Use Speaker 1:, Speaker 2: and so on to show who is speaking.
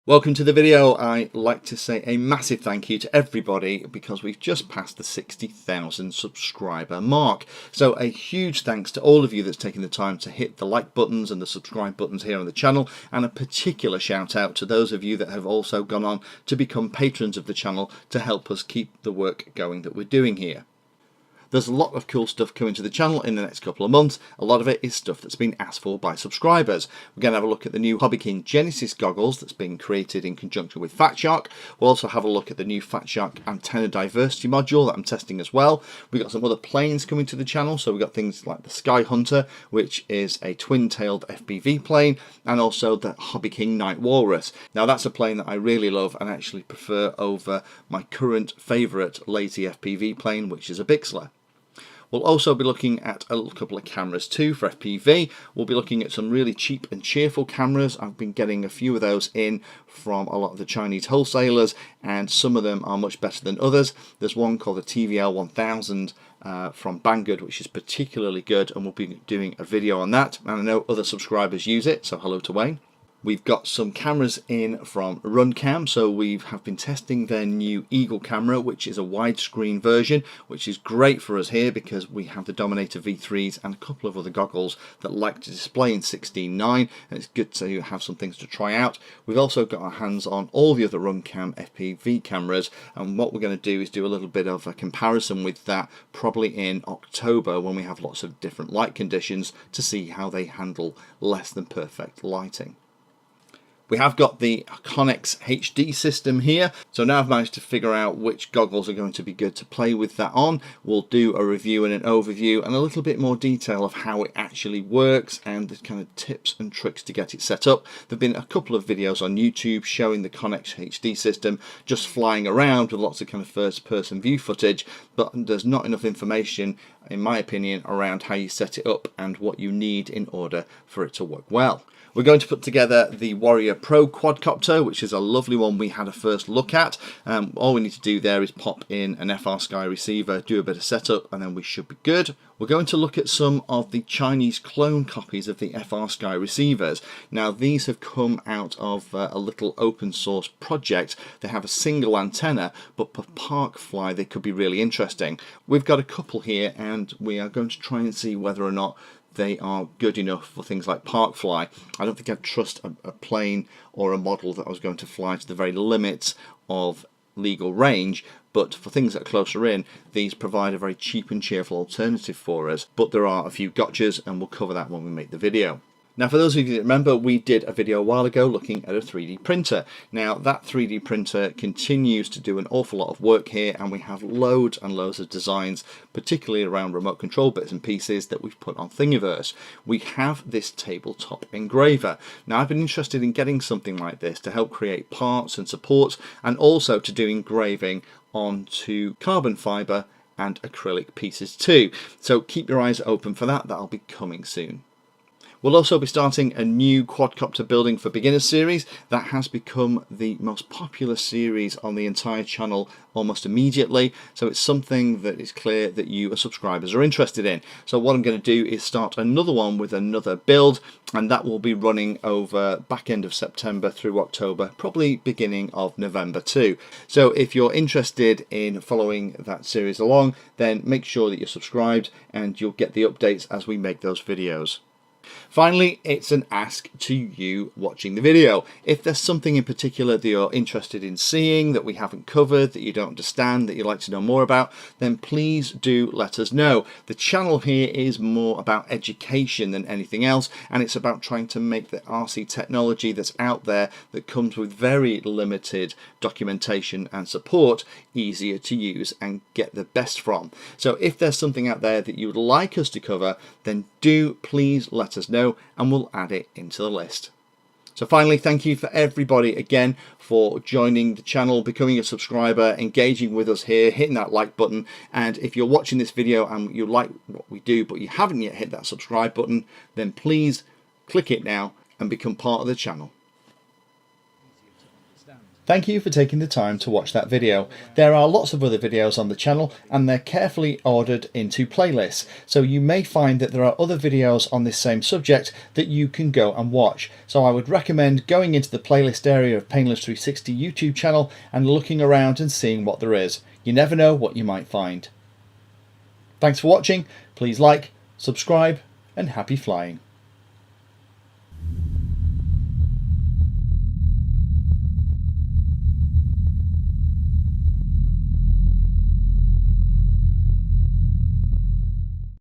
Speaker 1: Welcome to the video. I'd like to say a massive thank you to everybody because we've just passed the 60,000 subscriber mark. So a huge thanks to all of you that's taken the time to hit the like buttons and the subscribe buttons here on the channel, and a particular shout out to those of you that have also gone on to become patrons of the channel to help us keep the work going that we're doing here. There's a lot of cool stuff coming to the channel in the next couple of months. A lot of it is stuff that's been asked for by subscribers. We're going to have a look at the new Hobby King Genesis goggles that's been created in conjunction with Fat Shark. We'll also have a look at the new Fat Shark antenna diversity module that I'm testing as well. We've got some other planes coming to the channel. So we've got things like the Sky Hunter, which is a twin-tailed FPV plane, and also the Hobby King Night Walrus. Now that's a plane that I really love and actually prefer over my current favourite lazy FPV plane, which is a Bixler. We'll also be looking at a couple of cameras too for FPV. We'll be looking at some really cheap and cheerful cameras. I've been getting a few of those in from a lot of the Chinese wholesalers, and some of them are much better than others. There's one called the TVL 1000 from Banggood, which is particularly good, and we'll be doing a video on that. And I know other subscribers use it, so hello to Wayne. We've got some cameras in from Runcam, so we have been testing their new Eagle camera, which is a widescreen version, which is great for us here because we have the Dominator V3s and a couple of other goggles that like to display in 16:9, and it's good to have some things to try out. We've also got our hands on all the other Runcam FPV cameras, and what we're going to do is do a little bit of a comparison with that probably in October when we have lots of different light conditions to see how they handle less than perfect lighting. We have got the Connex HD system here, so now I've managed to figure out which goggles are going to be good to play with that on. We'll do a review and an overview and a little bit more detail of how it actually works and the kind of tips and tricks to get it set up. There have been a couple of videos on YouTube showing the Connex HD system just flying around with lots of kind of first-person view footage, but there's not enough information, in my opinion, around how you set it up and what you need in order for it to work well. We're going to put together the Warrior Pro quadcopter, which is a lovely one we had a first look at. All we need to do there is pop in an FR Sky receiver, do a bit of setup, and then we should be good. We're going to look at some of the Chinese clone copies of the FR Sky receivers. Now these have come out of a little open source project. They have a single antenna, but for park fly they could be really interesting. We've got a couple here and we are going to try and see whether or not they are good enough for things like park fly. I don't think I'd trust a plane or a model that I was going to fly to the very limits of legal range, but for things that are closer in, these provide a very cheap and cheerful alternative for us. But there are a few gotchas, and we'll cover that when we make the video. Now, for those of you that remember, we did a video a while ago looking at a 3D printer. Now, that 3D printer continues to do an awful lot of work here, and we have loads and loads of designs, particularly around remote control bits and pieces that we've put on Thingiverse. We have this tabletop engraver. Now, I've been interested in getting something like this to help create parts and supports, and also to do engraving onto carbon fibre and acrylic pieces too. So keep your eyes open for that. That'll be coming soon. We'll also be starting a new quadcopter building for beginners series that has become the most popular series on the entire channel almost immediately, so it's something that is clear that you as subscribers are interested in. So what I'm going to do is start another one with another build, and that will be running over back end of September through October, probably beginning of November too. So if you're interested in following that series along, then make sure that you're subscribed and you'll get the updates as we make those videos. Finally, it's an ask to you watching the video. If there's something in particular that you're interested in seeing that we haven't covered, that you don't understand, that you'd like to know more about, then please do let us know. The channel here is more about education than anything else, and it's about trying to make the RC technology that's out there that comes with very limited documentation and support easier to use and get the best from. So if there's something out there that you would like us to cover, then do please let us know and we'll add it into the list. So finally, thank you for everybody again for joining the channel, becoming a subscriber, engaging with us here, hitting that like button. And if you're watching this video and you like what we do but you haven't yet hit that subscribe button, then please click it now and become part of the channel. Thank you for taking the time to watch that video. There are lots of other videos on the channel and they're carefully ordered into playlists, so you may find that there are other videos on this same subject that you can go and watch. So I would recommend going into the playlist area of Painless 360 YouTube channel and looking around and seeing what there is. You never know what you might find. Thanks for watching. Please like, subscribe, and happy flying.